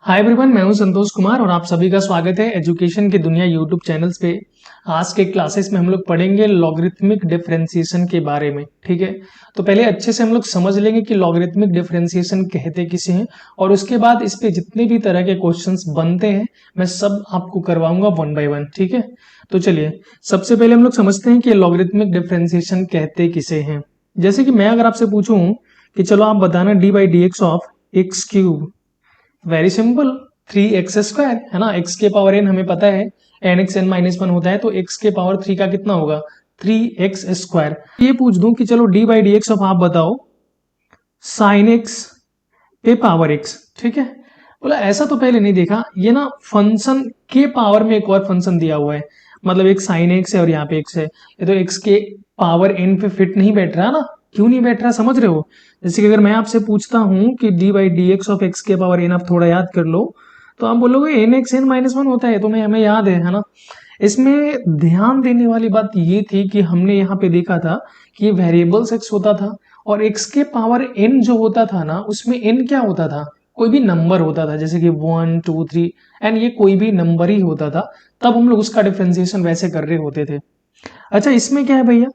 Hi everyone, मैं हूं संतोष कुमार और आप सभी का स्वागत है एजुकेशन की दुनिया यूट्यूब चैनल्स पे। आज के क्लासेस में हम लोग पढ़ेंगे लॉगरिथमिक डिफरेंशिएशन के बारे में। ठीक है, तो पहले अच्छे से हम लोग समझ लेंगे कि लॉगरिथमिक डिफरेंशिएशन कहते किसे हैं और उसके बाद इस पे जितने भी तरह के क्वेश्चंस बनते हैं मैं सब आपको करवाऊंगा वन बाय वन। ठीक है, तो चलिए सबसे पहले हम लोग समझते हैं कि लॉगरिथमिक डिफरेंशिएशन कहते किसे हैं। जैसे कि मैं अगर आपसे पूछूं कि चलो आप बताना D by d x of x cube, very simple, 3x² है ना। x के पावर n हमें पता है n x n minus one होता है, तो x के पावर 3 का कितना होगा 3x²। ये पूछ दूं कि चलो d by d x of आप बताओ साइन x पे पावर x। ठीक है, बोला ऐसा तो पहले नहीं देखा, ये ना फंक्शन के पावर में एक और फंक्शन दिया हुआ है, मतलब एक साइन x है और यहाँ पे x है, ये तो x के पावर n पे फिट नहीं बैठ रहा ना। क्यों नहीं बैठ रहा समझ रहे हो? जैसे कि अगर मैं आपसे पूछता हूं कि d by d x of x के पावर n, आप थोड़ा याद कर लो, तो आप बोलोगे n x n minus one होता है, तो मैं हमें याद है ना। इसमें ध्यान देने वाली बात ये थी कि हमने यहाँ पे देखा था कि ये वेरिएबल्स एक्स होता था और एक्स के पावर एन जो होता था ना, उसमें एन क्या होता था, कोई भी नंबर होता था, जैसे कि 1 2 3 एंड ये कोई भी नंबर ही होता था। तब हम लोग उसका डिफरेंशिएशन वैसे कर रहे होते थे। अच्छा इसमें क्या है भैया,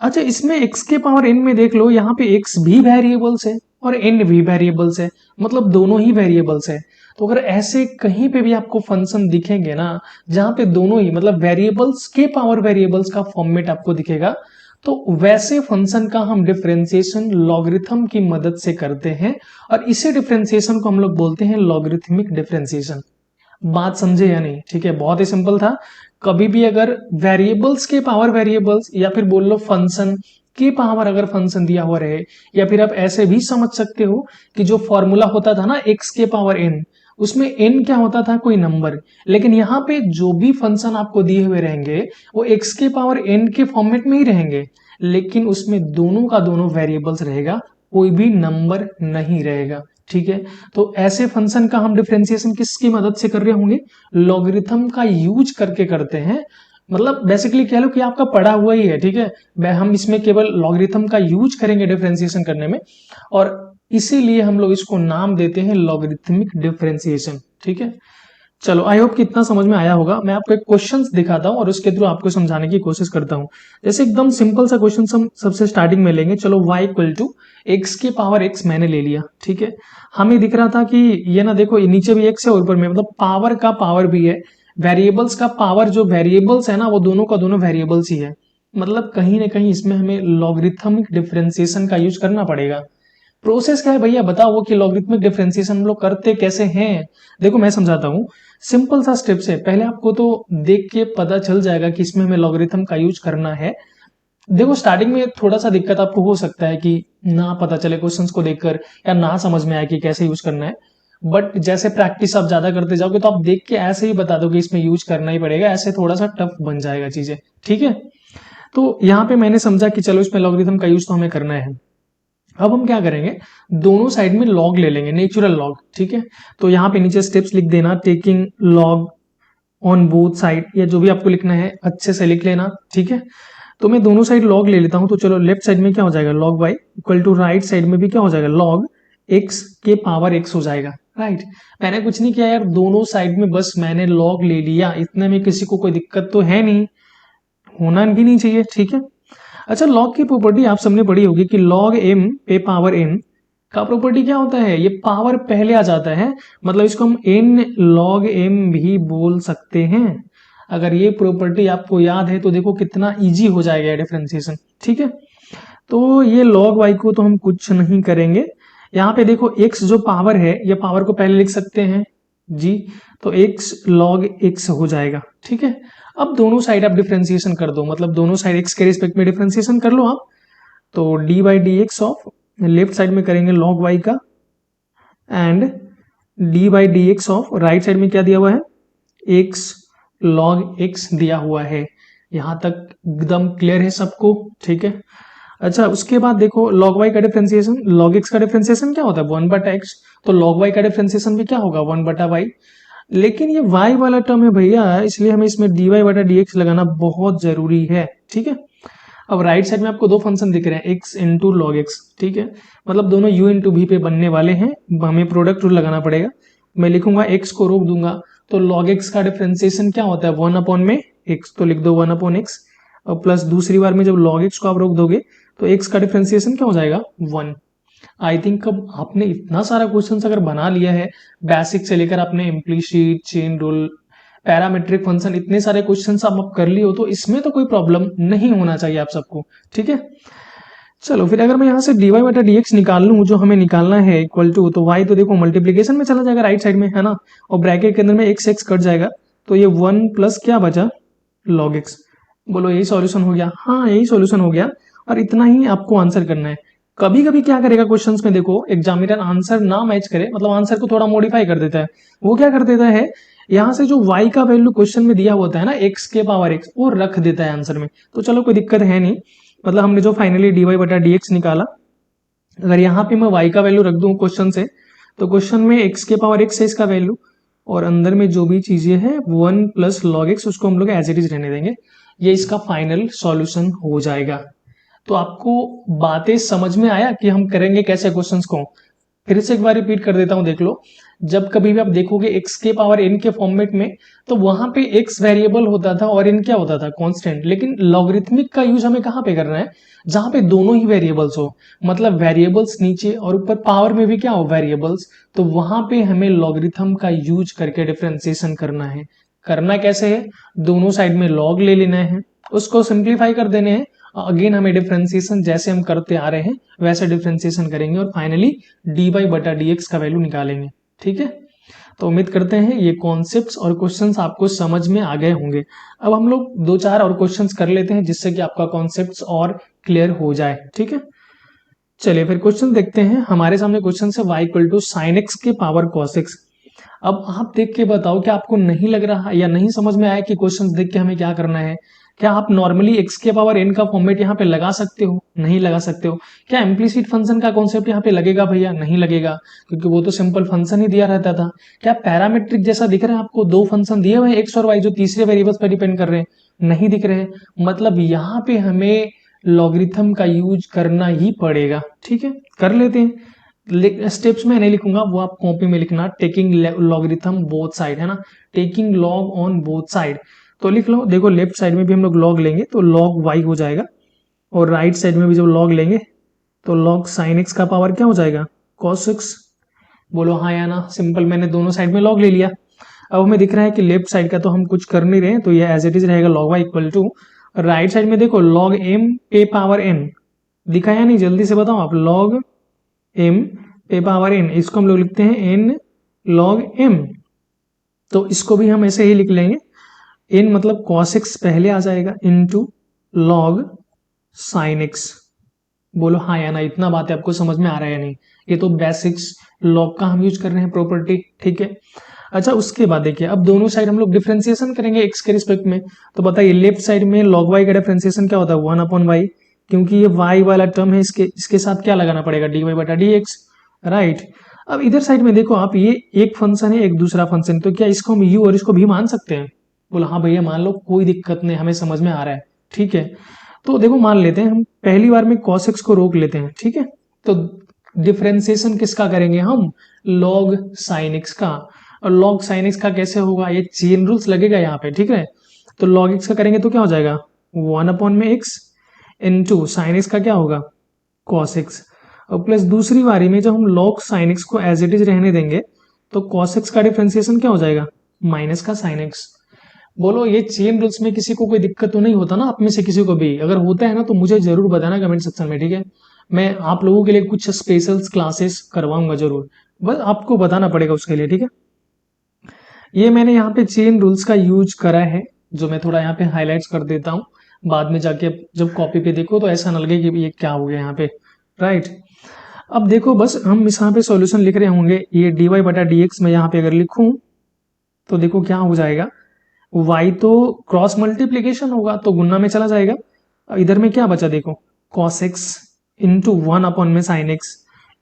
अच्छा इसमें x के पावर n में देख लो, यहाँ पे x भी वेरिएबल्स है और n भी वेरिएबल्स है, मतलब दोनों ही वेरिएबल्स है। तो अगर ऐसे कहीं पे भी आपको फंक्शन दिखेंगे ना जहां पे दोनों ही मतलब वेरिएबल्स के पावर वेरिएबल्स का फॉर्मेट आपको दिखेगा, तो वैसे फंक्शन का हम डिफरेंशिएशन लॉगरिथम की मदद से करते हैं और इसी डिफरेंशिएशन को हम लोग बोलते हैं लॉगरिथमिक डिफरेंशिएशन। बात समझे या नहीं? ठीक है, बहुत ही सिंपल था। कभी भी अगर वेरिएबल्स के पावर वेरिएबल्स या फिर बोल लो फंक्शन के पावर अगर फंक्शन दिया हुआ रहे, या फिर आप ऐसे भी समझ सकते हो कि जो फॉर्मूला होता था ना एक्स के पावर एन, उसमें एन क्या होता था, कोई नंबर। लेकिन यहाँ पे जो भी फंक्शन आपको दिए हुए रहेंगे वो एक्स के पावर एन के फॉर्मेट में ही रहेंगे, लेकिन उसमें दोनों का दोनों वेरिएबल्स रहेगा, कोई भी नंबर नहीं रहेगा। ठीक है, तो ऐसे फंक्शन का हम डिफरेंशिएशन किसकी मदद से कर रहे होंगे, लॉगरिथम का यूज करके करते हैं। मतलब बेसिकली कह लो कि आपका पढ़ा हुआ ही है। ठीक है, हम इसमें केवल लॉगरिथम का यूज करेंगे डिफरेंशिएशन करने में, और इसीलिए हम लोग इसको नाम देते हैं लॉगरिथमिक डिफरेंशिएशन। ठीक है, चलो आई होप कि इतना समझ में आया होगा। मैं आपको एक क्वेश्चन दिखाता हूँ और उसके थ्रू आपको समझाने की कोशिश करता हूँ। जैसे एकदम सिंपल सा क्वेश्चन हम सबसे स्टार्टिंग में लेंगे। चलो y इक्वल टू एक्स के पावर x मैंने ले लिया। ठीक है, हमें दिख रहा था कि ये ना देखो नीचे भी x है और ऊपर में मतलब पावर का पावर भी है, वेरिएबल्स का पावर, जो वेरिएबल्स है ना वो दोनों का दोनों वेरिएबल्स ही है। मतलब कहीं ना कहीं इसमें हमें लॉगरिथमिक डिफरेंशिएशन का यूज करना पड़ेगा। प्रोसेस क्या है भैया बताओ, वो कि लॉगरिथमिक डिफरेंशिएशन हम लोग करते कैसे हैं। देखो मैं समझाता हूँ, सिंपल सा स्टेप्स है। पहले आपको तो देख के पता चल जाएगा कि इसमें हमें लॉगरिथम का यूज करना है। देखो स्टार्टिंग में थोड़ा सा दिक्कत आपको हो सकता है कि ना पता चले क्वेश्चंस को देखकर, या ना समझ में आए कि कैसे यूज करना है। बट जैसे प्रैक्टिस आप ज्यादा करते जाओगे तो आप देख के ऐसे ही बता दोगे इसमें यूज करना ही पड़ेगा, ऐसे थोड़ा सा टफ बन जाएगा चीजें। ठीक है, तो यहाँ पे मैंने समझा कि चलो इसमें लॉगरिथम का यूज तो हमें करना है। अब हम क्या करेंगे, दोनों साइड में लॉग ले लेंगे, नेचुरल लॉग। ठीक है, तो यहाँ पे नीचे स्टेप्स लिख देना, taking log on both side, या जो भी आपको लिखना है अच्छे से लिख लेना। ठीक है, तो मैं दोनों साइड लॉग ले लेता हूं। तो चलो लेफ्ट साइड में क्या हो जाएगा log y equal to, right side में भी क्या हो जाएगा लॉग एक्स के पावर एक्स हो जाएगा। राइट, मैंने कुछ नहीं किया यार, दोनों साइड में बस मैंने लॉग ले लिया, इतने में किसी को कोई दिक्कत तो है नहीं, होना भी नहीं चाहिए। ठीक है, अच्छा लॉग की प्रॉपर्टी आप सबने पढ़ी होगी कि लॉग एम पे पावर एन का प्रॉपर्टी क्या होता है, ये पावर पहले आ जाता है, मतलब इसको हम एन लॉग एम भी बोल सकते हैं। अगर ये प्रॉपर्टी आपको याद है तो देखो कितना इजी हो जाएगा डिफरेंशिएशन। ठीक है, तो ये लॉग वाई को तो हम कुछ नहीं करेंगे। यहाँ पे देखो x जो पावर है, ये पावर को पहले लिख सकते हैं जी, तो x log x हो जाएगा। ठीक है, अब दोनों साइड आप डिफरेंशिएशन कर दो, मतलब दोनों साइड x के रिस्पेक्ट में डिफरेंशिएशन कर लो आप। तो d by d x of left side में करेंगे log y का, and d by d x of right side में क्या दिया हुआ है, x log x दिया हुआ है। यहां तक एकदम क्लियर है सबको? ठीक है, अच्छा उसके बाद देखो log y का डिफरेंशिएशन, log x का डिफरेंशिएशन क्या होता है 1/x, तो log y का डिफरेंशिएशन भी क्या होगा 1/y। लेकिन ये y वाला टर्म है भैया, इसलिए हमें इसमें dy/dx लगाना बहुत जरूरी है। ठीक है, अब राइट साइड में आपको दो फंक्शन दिख रहे हैं x इंटू लॉग एक्स। ठीक है, मतलब दोनों u इंटू भी पे बनने वाले हैं, हमें प्रोडक्ट रूल लगाना पड़ेगा। मैं लिखूंगा x को रोक दूंगा तो log x का डिफरेंशिएशन क्या होता है 1 अपॉन में x, तो लिख दो 1 अपॉन x और प्लस दूसरी बार में जब log x को आप रोक दोगे तो x का डिफरेंशिएशन क्या हो जाएगा 1। आई थिंक अब आपने इतना सारा क्वेश्चन अगर बना लिया है बेसिक से लेकर आपने implicit, chain rule, parametric function, इतने सारे क्वेश्चंस आप कर लिए हो तो इसमें तो कोई प्रॉब्लम नहीं होना चाहिए आप सबको, ठीक है। चलो फिर अगर मैं यहाँ से dy बटा dx निकाल लूँ जो हमें निकालना है इक्वल टू, तो y तो देखो मल्टीप्लीकेशन में चला जाएगा राइट साइड में, है ना, और ब्रैकेट के अंदर में x कट जाएगा तो ये 1 प्लस क्या बचा log x। बोलो यही सॉल्यूशन हो गया? हाँ यही सॉल्यूशन हो गया और इतना ही आपको आंसर करना है। कभी कभी क्या करेगा क्वेश्चंस में, देखो एग्जामिनर आंसर ना मैच करे, मतलब आंसर को थोड़ा मॉडिफाई कर देता है। वो क्या कर देता है, यहाँ से जो y का वैल्यू क्वेश्चन में दिया होता है ना x के पावर x, वो रख देता है आंसर में। तो चलो कोई दिक्कत है नहीं, मतलब हमने जो फाइनली dy बटा dx निकाला, अगर यहाँ पे मैं y का वैल्यू रख दूं क्वेश्चन से, तो क्वेश्चन में x के पावर x है इसका वैल्यू, और अंदर में जो भी चीजें हैं 1 प्लस लॉग एक्स, उसको हम लोग एज इट इज रहने देंगे। ये इसका फाइनल सॉल्यूशन हो जाएगा। तो आपको बातें समझ में आया कि हम करेंगे कैसे क्वेश्चंस को? फिर से एक बार रिपीट कर देता हूं, देख लो। जब कभी भी आप देखोगे x के पावर n के फॉर्मेट में, तो वहां पे x वेरिएबल होता था और n क्या होता था कांस्टेंट। लेकिन लॉगरिथमिक का यूज हमें कहां पे करना है, जहां पे दोनों ही वेरिएबल्स हो, मतलब वेरिएबल्स नीचे और ऊपर पावर में भी क्या हो वेरिएबल्स, तो वहां पे हमें लॉगरिथम का यूज करके डिफरेंशिएशन करना है। करना कैसे है, दोनों साइड में लॉग ले लेना है, उसको सिंप्लीफाई कर देने हैं। अगेन हमें डिफरेंशिएशन जैसे हम करते आ रहे हैं वैसे डिफरेंशिएशन करेंगे और फाइनली dy बटा dx का वैल्यू निकालेंगे, ठीक है। तो उम्मीद करते हैं ये कॉन्सेप्ट्स और क्वेश्चंस आपको समझ में आ गए होंगे। अब हम लोग 2-4 और क्वेश्चंस कर लेते हैं जिससे कि आपका कॉन्सेप्ट्स और क्लियर हो जाए, ठीक है। चलिए फिर क्वेश्चन देखते हैं। हमारे सामने क्वेश्चन है y equal to sine x के पावर कॉस एक्स। अब आप देख के बताओ कि आपको नहीं लग रहा या नहीं समझ में आया कि क्वेश्चन देख के हमें क्या करना है। क्या आप नॉर्मली x के पावर n का फॉर्मेट यहाँ पे लगा सकते हो? नहीं लगा सकते हो। क्या इम्प्लीसिट फंक्शन का कॉन्सेप्ट यहाँ पे लगेगा भैया? नहीं लगेगा, क्योंकि वो तो सिंपल फंक्शन ही दिया रहता था। क्या पैरामीट्रिक जैसा दिख रहा है आपको? दो फंक्शन दिए हुए हैं x और y जो तीसरे वेरिएबल्स पर डिपेंड कर रहे हैं, नहीं दिख रहे। मतलब यहाँ पे हमें लॉगरिथम का यूज करना ही पड़ेगा, ठीक है। कर लेते हैं। स्टेप्स में नहीं लिखूंगा, वो आप कॉपी में लिखना। टेकिंग लॉगरिथम बोथ साइड, है ना, taking log on both side. तो लिख लो, देखो लेफ्ट साइड में भी हम लोग लॉग लेंगे तो लॉग वाई हो जाएगा, और राइट साइड में भी जब लॉग लेंगे तो लॉग साइन एक्स का पावर क्या हो जाएगा कॉस एक्स। बोलो हाँ या ना। सिंपल, मैंने दोनों साइड में लॉग ले लिया। अब हमें दिख रहा है कि लेफ्ट साइड का तो हम कुछ कर नहीं रहे, तो ये एज इट इज रहेगा log y equal to, right side में देखो लॉग एम पे पावर एन दिखा या नहीं, जल्दी से बताओ आप। लॉग एम पे पावर एन, इसको हम लोग लिखते हैं एन लॉग एम, तो इसको भी हम ऐसे ही लिख लेंगे। एन मतलब कॉस एक्स पहले आ जाएगा इनटू लॉग साइन एक्स। बोलो हाँ या ना। इतना बात है आपको समझ में आ रहा है या नहीं? ये तो बेसिक्स लॉग का हम यूज कर रहे हैं प्रॉपर्टी, ठीक है। अच्छा उसके बाद देखिए, अब दोनों साइड हम लोग डिफरेंशिएशन करेंगे एक्स के रिस्पेक्ट में। तो बताइए लेफ्ट साइड में लॉग वाई का डिफरेंशिएशन क्या होता है 1 अपॉन वाई, क्योंकि ये वाई वाला टर्म है, इसके साथ क्या लगाना पड़ेगा dy बटा dx, राइट। अब इधर साइड में देखो आप, ये एक फंक्शन है एक दूसरा फंक्शन, तो क्या इसको हम u और इसको भी मान सकते हैं? बोला हाँ भैया मान लो, कोई दिक्कत नहीं, हमें समझ में आ रहा है, ठीक है। तो देखो मान लेते हैं हम पहली बार में cos x को रोक लेते हैं, ठीक है। तो डिफरेंशिएशन किसका करेंगे हम? log sin x का। और log sin x का कैसे होगा? ये चेन रूल्स लगेगा यहाँ पे, ठीक है। तो log x का करेंगे तो क्या हो जाएगा 1 अपॉन में x इनटू साइन एक्स का क्या होगा cos x, और प्लस दूसरी बारी में जब हम log sin x को एज इट इज रहने देंगे तो cos x का डिफरेंशिएशन क्या हो जाएगा माइनस का sin x। बोलो ये चेन रूल्स में किसी को कोई दिक्कत तो नहीं होता ना? आप में से किसी को भी अगर होता है ना तो मुझे जरूर बताना कमेंट सेक्शन में, ठीक है। मैं आप लोगों के लिए कुछ स्पेशल क्लासेस करवाऊंगा जरूर, बस आपको बताना पड़ेगा उसके लिए, ठीक है। ये मैंने यहाँ पे चेन रूल्स का यूज करा है, जो मैं थोड़ा यहाँ पे हाईलाइट्स कर देता हूँ। बाद में जाके जब कॉपी पे देखो तो ऐसा न लगे कि ये क्या हो गया यहाँ पे, राइट। अब देखो बस हम इस यहाँ पे सॉल्यूशन लिख रहे होंगे, ये dy बटा dx में यहाँ पे अगर लिखूं तो देखो क्या हो जाएगा, y तो क्रॉस मल्टीप्लीकेशन होगा तो गुना में चला जाएगा। इधर में क्या बचा देखो cos x इंटू 1 अपॉन में sin x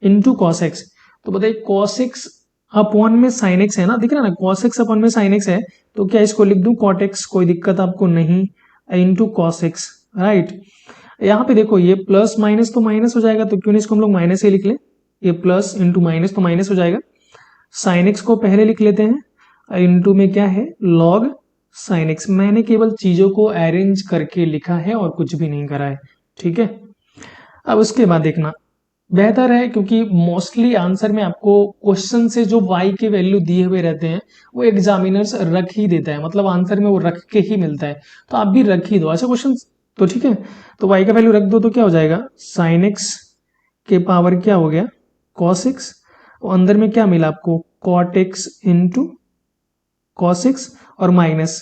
into cos x। तो बताइए cos x अपॉन में sin x है ना, दिख रहा है ना, cos x अपॉन में sin x है, तो क्या इसको लिख दूं cot x, कोई दिक्कत आपको नहीं, इंटू cos x, राइट। यहाँ पे देखो ये प्लस माइनस तो माइनस हो जाएगा, तो क्यों नहीं इसको हम लोग माइनस ही लिख लें, ये प्लस इंटू माइनस तो माइनस हो जाएगा। साइन एक्स को पहले लिख लेते हैं, इनटू में क्या है लॉग साइन एक्स। मैंने केवल चीजों को अरेंज करके लिखा है और कुछ भी नहीं करा है, ठीक है। अब उसके बाद देखना बेहतर है, क्योंकि मोस्टली आंसर में आपको क्वेश्चन से जो y के वैल्यू दिए हुए रहते हैं वो एग्जामिनर्स रख ही देता है, मतलब आंसर में वो रख के ही मिलता है, तो आप भी रख ही दो ऐसे क्वेश्चन। तो ठीक है, तो y का वैल्यू रख दो तो क्या हो जाएगा साइन एक्स के पावर क्या हो गया कॉस एक्स, और अंदर में क्या मिला आपको cot x into cos x, और माइनस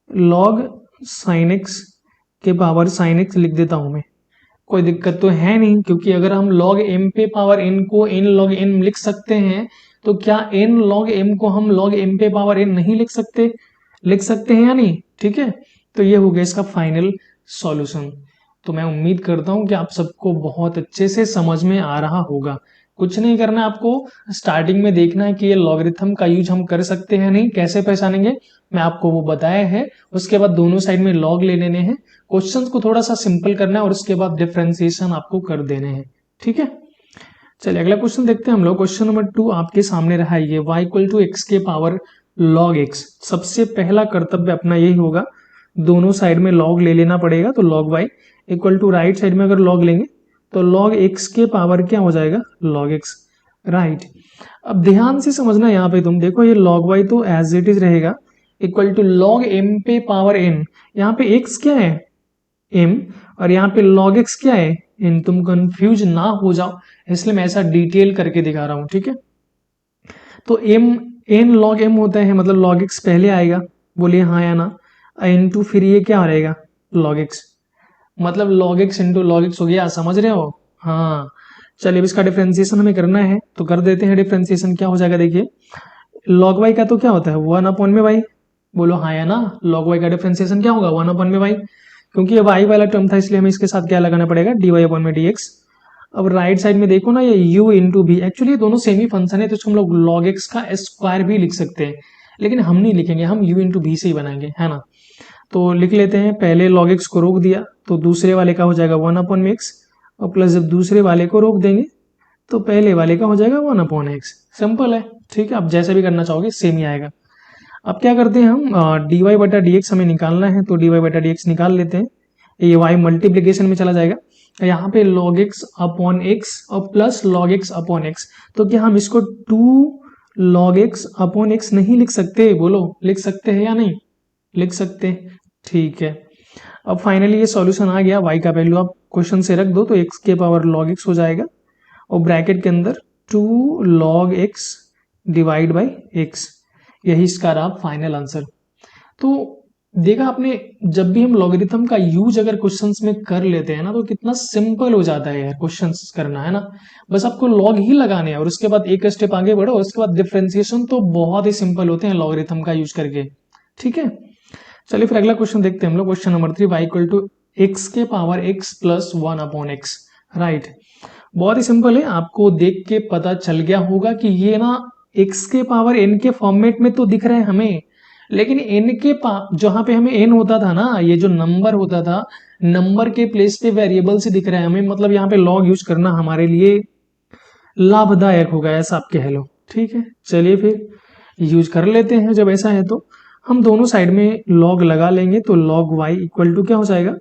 लॉग साइन एक्स के पावर साइन एक्स लिख देता हूं मैं। कोई दिक्कत तो है नहीं, क्योंकि अगर हम log m पे पावर n को n log m लिख सकते हैं, तो क्या n log m को हम log m पे पावर n नहीं लिख सकते? लिख सकते हैं या नहीं? ठीक है, तो ये हो गया इसका फाइनल सॉल्यूशन। तो मैं उम्मीद करता हूं कि आप सबको बहुत अच्छे से समझ में आ रहा होगा। कुछ नहीं करना आपको, स्टार्टिंग में देखना है कि ये लॉगरिथम का यूज हम कर सकते हैं नहीं, कैसे पहचानेंगे मैं आपको वो बताया है। उसके बाद दोनों साइड में लॉग ले लेने हैं, क्वेश्चंस को थोड़ा सा सिंपल करना है और उसके बाद डिफरेंशिएशन आपको कर देने हैं, ठीक है। चलिए अगला क्वेश्चन देखते हैं हम लोग। क्वेश्चन नंबर 2 आपके सामने रहा है, ये y इक्वल टू एक्स के पावर log x। सबसे पहला कर्तव्य अपना यही होगा, दोनों साइड में log ले लेना पड़ेगा। तो log y equal to right side में अगर log लेंगे तो log x के पावर क्या हो जाएगा log x, राइट। अब ध्यान से समझना, यहाँ पे तुम देखो ये log y तो एज इट इज रहेगा इक्वल टू log m पे पावर n। यहाँ पे x क्या है m, और यहाँ पे log x क्या है n। तुम कंफ्यूज ना हो जाओ इसलिए मैं ऐसा डिटेल करके दिखा रहा हूँ, ठीक है। तो m n log m होता है, मतलब log x पहले आएगा, बोलिए हाँ या ना। इंटू फिर ये क्या रहेगा log x, मतलब log x into log x हो गया, समझ रहे हो? हाँ चलिए, अब इसका डिफरेंशिएशन हमें करना है तो कर देते हैं। डिफरेंशिएशन क्या हो जाएगा, देखिए log y का तो क्या होता है 1 में y, बोलो हाँ या ना। log y का डिफरेंशिएशन क्या होगा 1 में y, क्योंकि ये y वाला टर्म था इसलिए हमें इसके साथ क्या लगाना पड़ेगा dy अपॉन में dx। अब राइट साइड में देखो ना ये u इंटू भी, एक्चुअली ये दोनों सेम ही फंक्शन है तो इसको हम लोग log x का स्क्वायर भी लिख सकते हैं, लेकिन हम नहीं लिखेंगे, हम u इंटू भी से ही बनाएंगे, है ना। तो लिख लेते हैं, पहले log x को रोक दिया तो दूसरे वाले का हो जाएगा 1/x, और प्लस जब दूसरे वाले को रोक देंगे तो पहले वाले का हो जाएगा 1/x। सिंपल है, ठीक है। अब जैसे भी करना चाहोगे सेम ही आएगा। अब क्या करते हैं हम, dy बटा dx हमें निकालना है, तो dy बटा dx निकाल लेते हैं। ये y मल्टीप्लीकेशन में चला जाएगा, यहाँ पे log x अपॉन x और plus log x upon x। तो क्या हम इसको 2 log x अपॉन x नहीं लिख सकते? बोलो लिख सकते हैं या नहीं लिख सकते? ठीक है। अब फाइनली ये सॉल्यूशन आ गया, y का वैल्यू आप क्वेश्चन से रख दो तो x के पावर log x हो जाएगा, और ब्रैकेट के अंदर 2 log x divide by x, यही इसका रहा फाइनल आंसर। तो देखा आपने, जब भी हम लॉगरिथम का यूज अगर क्वेश्चंस में कर लेते हैं ना तो कितना सिंपल हो जाता है यार क्वेश्चंस करना, है ना। बस आपको लॉग ही लगाने हैं और उसके बाद एक स्टेप आगे बढ़ो, उसके बाद डिफरेंशिएशन तो बहुत ही सिंपल होते हैं लॉगरिथम का यूज करके, ठीक है। चलिए फिर अगला क्वेश्चन देखते हैं हम लोग। Question number 3, y equal to x के power x plus 1/x, right. बहुत ही सिंपल है, आपको देख के पता चल गया होगा कि ये ना x के पावर n के फॉर्मेट में तो दिख रहा है हमें, लेकिन n के जहां पे हमें n होता था ना, ये जो नंबर होता था, नंबर के प्लेस पे वेरिएबल से दिख रहा है हमें, मतलब यहाँ पे लॉग यूज करना हमारे लिए लाभदायक होगा, ऐसा आप कह लो, ठीक है। चलिए फिर यूज कर लेते हैं। जब ऐसा है तो हम दोनों साइड में लॉग लगा लेंगे, तो log y इक्वल टू क्या हो जाएगा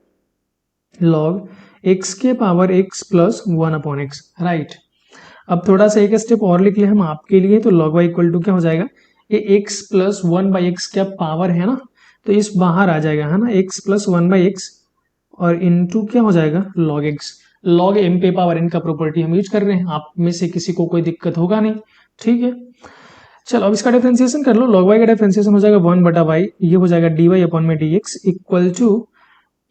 log x के power x plus 1/x, right. अब थोड़ा सा एक स्टेप और लिख ले हम आपके लिए, तो log y इक्वल टू क्या हो जाएगा, ये x प्लस 1/x क्या पावर है ना, तो इस बाहर आ जाएगा, है ना, x प्लस 1/x, और इनटू क्या हो जाएगा log x। log m पे पावर n का प्रॉपर्टी हम यूज कर रहे हैं, आप में से किसी को कोई दिक्कत होगा नहीं, ठीक है। चलो अब इसका डिफरेंशिएशन कर लो। log y का डिफरेंशिएशन हो जाएगा 1/y, ये हो जाएगा dy अपॉन में dx equal to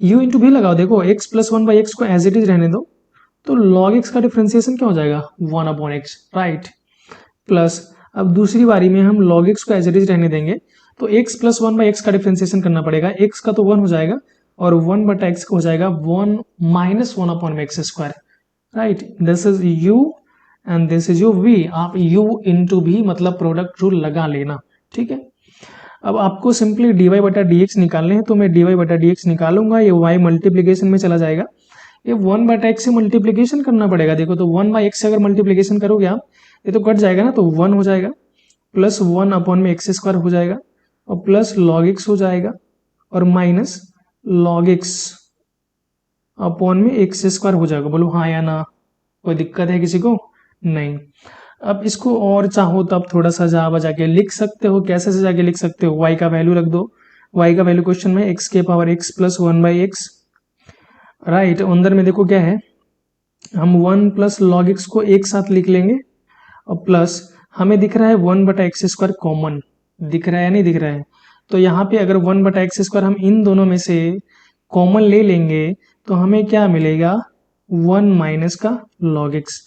u into भी लगाओ, देखो x प्लस 1/x को एज इट इज रहने दो, तो log x का डिफरेंशिएशन क्या हो जाएगा 1/x, राइट। प्लस अब दूसरी बारी में हम log x को एज इट इज रहने देंगे, तो x प्लस 1/x का डिफरेंशिएशन करना पड़ेगा, x का तो 1 हो जाएगा और 1/x का हो जाएगा 1 minus 1/x square, right. This is u and this is your v। आप u इंटू भी मतलब प्रोडक्ट रूल लगा लेना, ठीक है। अब आपको सिंपली dy बटा dx निकालने हैं, तो मैं dy बटा dx निकालूंगा, ये y मल्टीप्लीकेशन में चला जाएगा, ये 1/x से मल्टीप्लीकेशन करना पड़ेगा। देखो तो 1/x से अगर मल्टीप्लीकेशन करोगे आप, ये तो कट जाएगा ना, तो 1 हो जाएगा, प्लस 1 अपॉन में एक्स स्क्वायर हो जाएगा और प्लस लॉग एक्स हो जाएगा और माइनस लॉग एक्स अपॉन में एक्स स्क्वायर हो जाएगा। बोलो हाँ या ना, कोई दिक्कत है किसी को? नहीं। अब इसको और चाहो तो आप थोड़ा सा जा बजा के लिख सकते हो। कैसे से जाके लिख सकते हो? y का वैल्यू रख दो। y का वैल्यू क्वेश्चन में x के power x plus 1/x, right. अंदर में देखो क्या है, हम 1 प्लस लॉग एक्स को एक साथ लिख लेंगे और प्लस हमें दिख रहा है 1/x² कॉमन दिख रहा है या नहीं दिख रहा है? तो यहाँ पे अगर 1/x² हम इन दोनों में से कॉमन ले लेंगे तो हमें क्या मिलेगा? 1 माइनस का लॉग एक्स,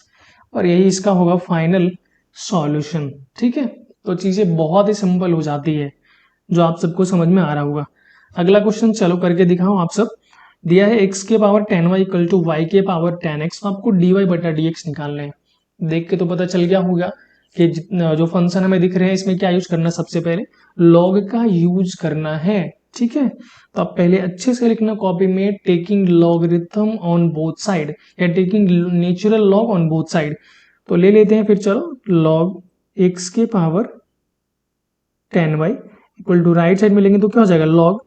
और यही इसका होगा फाइनल सॉल्यूशन। ठीक है, तो चीजें बहुत ही सिंपल हो जाती है, जो आप सबको समझ में आ रहा होगा। अगला क्वेश्चन चलो करके दिखाओ आप सब। दिया है x के power 10y equal to y के पावर 10x, तो आपको dy बटा dx निकालना है। देख के तो पता चल गया होगा कि जो फंक्शन हमें दिख रहे हैं इसमें क्या यूज करना है? सबसे पहले लॉग का यूज करना है। ठीक है, तो आप पहले अच्छे से लिखना कॉपी में, taking logarithm on both side या taking natural log on both side. तो ले लेते हैं फिर, चलो लॉग x के power 10y equal to right side में लेंगे तो क्या हो जाएगा? लॉग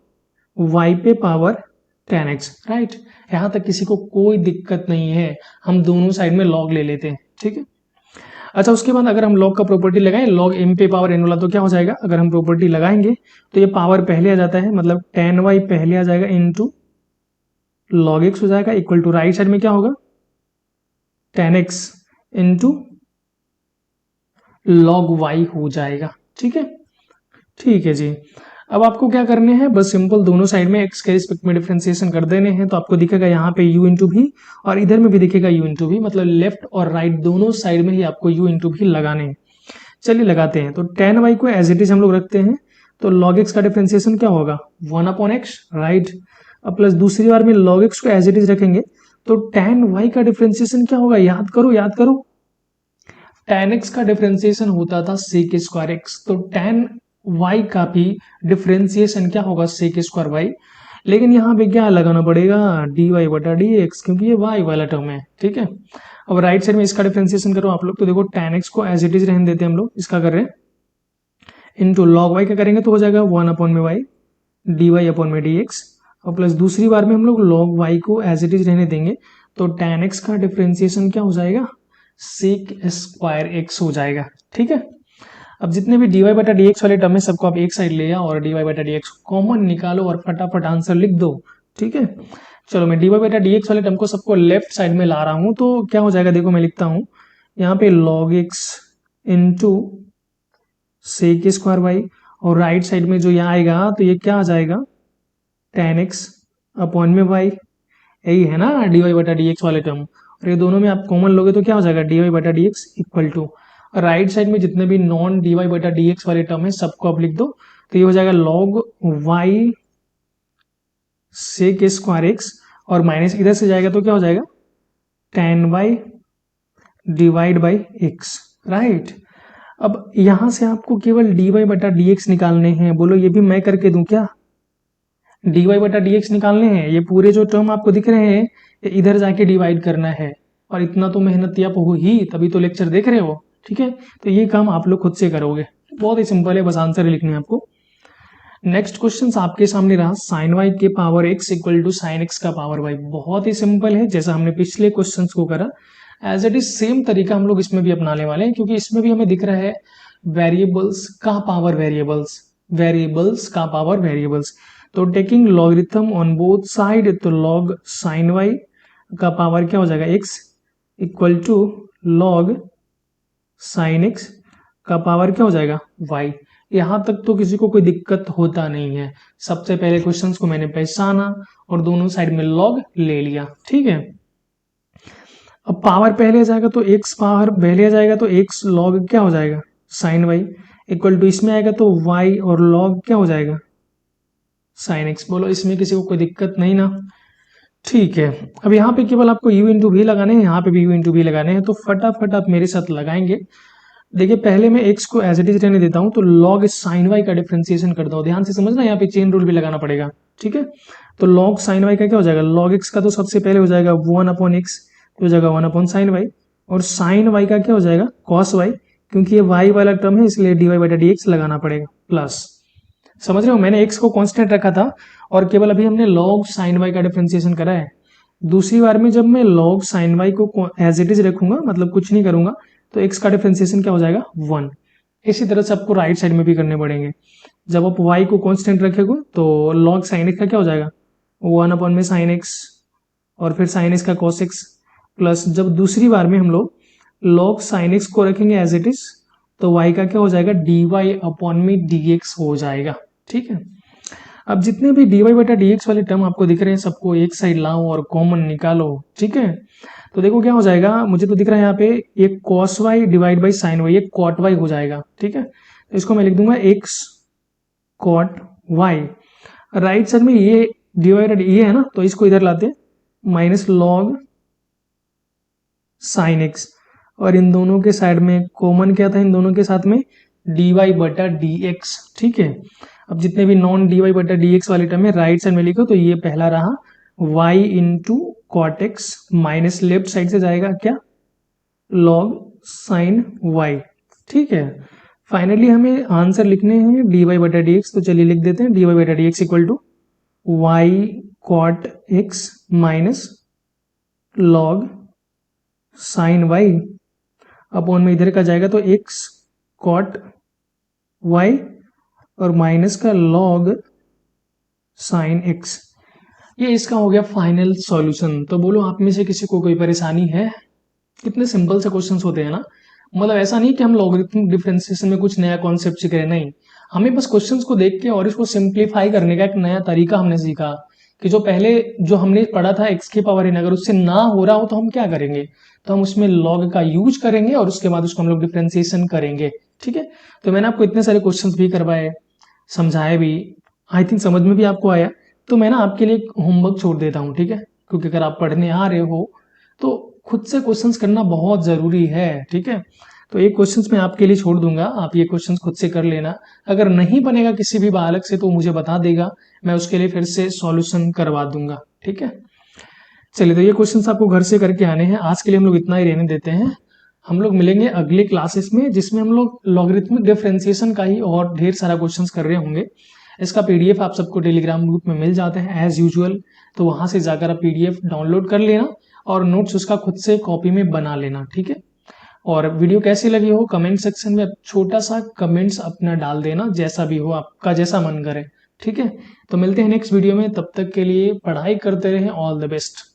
y पे पावर 10x, राइट। यहां तक किसी को कोई दिक्कत नहीं है, हम दोनों साइड में लॉग ले लेते हैं। ठीक है, अच्छा उसके बाद अगर हम लॉग का प्रॉपर्टी लगाएं, लॉग m पे पावर n वाला, तो क्या हो जाएगा? अगर हम प्रॉपर्टी लगाएंगे तो ये पावर पहले आ जाता है, मतलब 10y पहले आ जाएगा इनटू लॉग x हो जाएगा इक्वल टू राइट साइड में क्या होगा? 10x इनटू लॉग y हो जाएगा। ठीक है, ठीक है जी। अब आपको क्या करने हैं? बस सिंपल दोनों साइड में x के रिस्पेक्ट में डिफरेंशिएशन कर देने हैं। तो आपको दिखेगा यहाँ पे u इंटू भी और इधर में भी दिखेगा u इंटू भी, मतलब लेफ्ट और राइट दोनों साइड में ही आपको u इंटू भी लगाने हैं। चलिए लगाते हैं। तो 10y को एज इट इज हम लोग रखते हैं, तो log x का डिफरेंशिएशन क्या होगा? 1/x, right. अब प्लस दूसरी बार में log x को एज इट इज रखेंगे तो tan y का डिफरेंशिएशन क्या होगा? याद करो याद करो, tan x का डिफरेंशिएशन होता था sec स्क्वायर x, तो tan y का भी डिफरेंशिएशन क्या होगा? sec square y। लेकिन यहाँ पे क्या लगाना पड़ेगा? dy बटा dx, क्योंकि ये y वाला टर्म है। ठीक है, अब राइट साइड में इसका डिफरेंशिएशन करो आप लोग, तो देखो tan x को एज इट इज रहने देते हैं हम लोग, इसका कर रहे हैं इनटू log y का करेंगे तो हो जाएगा 1/y dy अपॉन में dx, और प्लस दूसरी बार में हम लोग log y को एज इट इज रहने देंगे तो tan x का डिफरेंशिएशन क्या हो जाएगा? sec स्क्वायर x हो जाएगा। ठीक है, अब जितने भी dy बटा dx वाले टर्म है सबको आप एक साइड ले आओ और dy बटा dx कॉमन निकालो और फटाफट आंसर लिख दो। ठीक है, चलो मैं dy बटा dx वाले टर्म को सबको लेफ्ट साइड में ला रहा हूं, तो क्या हो जाएगा? देखो मैं लिखता हूं यहाँ पे log x into sec square y, और राइट साइड में जो यहाँ आएगा तो ये क्या आ जाएगा? tan x अपॉन में y, यही है ना dy बटा dx वाले टर्म, और ये दोनों में आप कॉमन लोगे तो क्या हो जाएगा? dy बटा dx equal to right side में जितने भी नॉन dy बटा dx वाले टर्म है सबको आप लिख दो, तो ये हो जाएगा log y sec square x, और माइनस इधर से जाएगा तो क्या हो जाएगा? tan y divide by x, right. अब यहां से आपको केवल dy बटा dx निकालने हैं। बोलो ये भी मैं करके दूं क्या? dy बटा dx निकालने हैं, ये पूरे जो टर्म आपको दिख रहे हैं ये इधर जाके डिवाइड करना है, और इतना तो मेहनत आप हो ही तभी तो लेक्चर देख रहे हो। ठीक है, तो ये काम आप लोग खुद से करोगे, बहुत ही सिंपल है, बस आंसर ही लिखने हैं आपको। नेक्स्ट क्वेश्चन आपके सामने रहा, साइन वाई के power x equal to sine x का पावर y। बहुत ही सिंपल है, जैसा हमने पिछले क्वेश्चन को करा एज इट इज सेम तरीका हम लोग इसमें भी अपनाने वाले हैं, क्योंकि इसमें भी हमें दिख रहा है वेरिएबल्स का पावर वेरिएबल्स, वेरिएबल्स का पावर वेरिएबल्स। तो taking logarithm on both side, तो लॉग साइन वाई का पावर क्या हो जाएगा? x equal to log sine x का पावर क्या हो जाएगा? y। यहां तक तो किसी को कोई दिक्कत होता नहीं है। सबसे पहले क्वेश्चंस को मैंने पहचाना और दोनों साइड में लॉग ले लिया। ठीक है, अब पावर पहले आ जाएगा तो x पावर पहले आ जाएगा तो x लॉग क्या हो जाएगा? साइन y इक्वल टू इसमें आएगा तो y और लॉग क्या हो जाएगा? Sine x। बोलो इसमें किसी को कोई दिक्कत नहीं ना? ठीक है, अब यहाँ पे केवल आपको u इंटू भी लगाने हैं, यहाँ पे भी u इंटू भी लगाने हैं, तो फटाफट आप मेरे साथ लगाएंगे। देखिए पहले मैं x को एज इट इज रहने देता हूं, तो log sin y का डिफरेंशिएशन करता हूं। ध्यान से समझना, यहाँ पे चेन रूल भी लगाना पड़ेगा। ठीक है, तो log sin y का क्या हो जाएगा? log x का तो सबसे पहले हो जाएगा 1/x, तो हो जाएगा 1/sin y, और sin y का क्या हो जाएगा? cos y, क्योंकि ये y वाला टर्म है इसलिए dy बटा dx लगाना पड़ेगा प्लस। समझ रहे हो, मैंने x को कांस्टेंट रखा था और केवल अभी हमने log sin y का डिफरेंशिएशन करा है। दूसरी बार में जब मैं log sin y को एज इट इज रखूंगा, मतलब कुछ नहीं करूंगा, तो x का डिफरेंशिएशन क्या हो जाएगा 1। इसी तरह से आपको राइट साइड में भी करने पड़ेंगे। जब आप y को कांस्टेंट रखेंगे तो log sin x का क्या हो जाएगा 1 अपॉन में sin x और फिर sin x का cos x, प्लस जब दूसरी बार में हम लोग log sin x को रखेंगे एज इट इज तो y का क्या हो जाएगा dy अपॉन में dx हो जाएगा। ठीक है, अब जितने भी dy बटा dx वाले टर्म आपको दिख रहे हैं सबको एक साइड लाओ और कॉमन निकालो। ठीक है, तो देखो क्या हो जाएगा, मुझे तो दिख रहा है यहाँ पे एक cos y divide by sin y, एक cot y हो जाएगा। ठीक है, तो इसको मैं लिख दूंगा x cot y। Right side में ये डिवाइडेड ये है ना, तो इसको इधर लाते हैं माइनस log sin x, और इन दोनों के साइड में कॉमन क्या था इन दोनों के साथ में dy बटा dx। ठीक है, अब जितने भी नॉन dy बटा dx वाले टर्म है राइट साइड में लिखो, तो ये पहला रहा y into cot x minus left side से जाएगा क्या log sin y। ठीक है, फाइनली हमें आंसर लिखने हैं dy बटा dx, तो चलिए लिख देते हैं dy बटा dx equal to y cot x minus log sin y upon में इधर का जाएगा तो x cot y और माइनस का log sin x। ये इसका हो गया फाइनल सॉल्यूशन। तो बोलो आप में से किसी को कोई परेशानी है? कितने सिंपल से क्वेश्चंस होते हैं ना, मतलब ऐसा नहीं कि हम लॉगरिथमिक डिफरेंशिएशन में कुछ नया कॉन्सेप्ट सीख रहे हैं, नहीं, हमें बस क्वेश्चंस को देख के और इसको सिंप्लीफाई करने का एक नया तरीका हमने सीखा कि जो पहले जो हमने पढ़ा था x की पावर n, अगर उससे ना हो रहा हो तो हम क्या करेंगे, तो हम उसमें log का यूज करेंगे और उसके बाद उसको हम लोग डिफरेंशिएशन करेंगे। ठीक है, तो मैंने आपको इतने सारे क्वेश्चंस भी करवाए, समझाए भी, आई थिंक समझ में भी आपको आया। तो मैं ना आपके लिए होमवर्क छोड़ देता हूँ, ठीक है, क्योंकि अगर आप पढ़ने आ रहे हो तो खुद से क्वेश्चंस करना बहुत ज़रूरी है। ठीक है, तो एक क्वेश्चंस मैं आपके लिए छोड़ दूंगा, आप ये क्वेश्चंस खुद से कर लेना। अगर नहीं बनेगा किसी भी बालक से तो मुझे बता देगा, मैं उसके लिए फिर से सॉल्यूशन करवा दूंगा। ठीक है, चलिए, तो ये क्वेश्चंस आपको घर से करके आने हैं। आज के लिए हम लोग इतना ही रहने देते हैं, हम लोग मिलेंगे अगले क्लासेस में जिसमें हम लोग लॉगरिथमिक डिफरेंशिएशन का ही और ढेर सारा क्वेश्चंस कर रहे होंगे। इसका पीडीएफ आप सबको टेलीग्राम ग्रुप में मिल जाता है एज यूजुअल, तो वहां से जाकर आप पीडीएफ डाउनलोड कर लेना और नोट्स उसका खुद से कॉपी में बना लेना। ठीक है, और वीडियो कैसी लगी हो कमेंट सेक्शन में छोटा सा कमेंट्स अपना डाल देना, जैसा भी हो आपका जैसा मन करे। ठीक है, तो मिलते हैं नेक्स्ट वीडियो में, तब तक के लिए पढ़ाई करते रहें, ऑल द बेस्ट।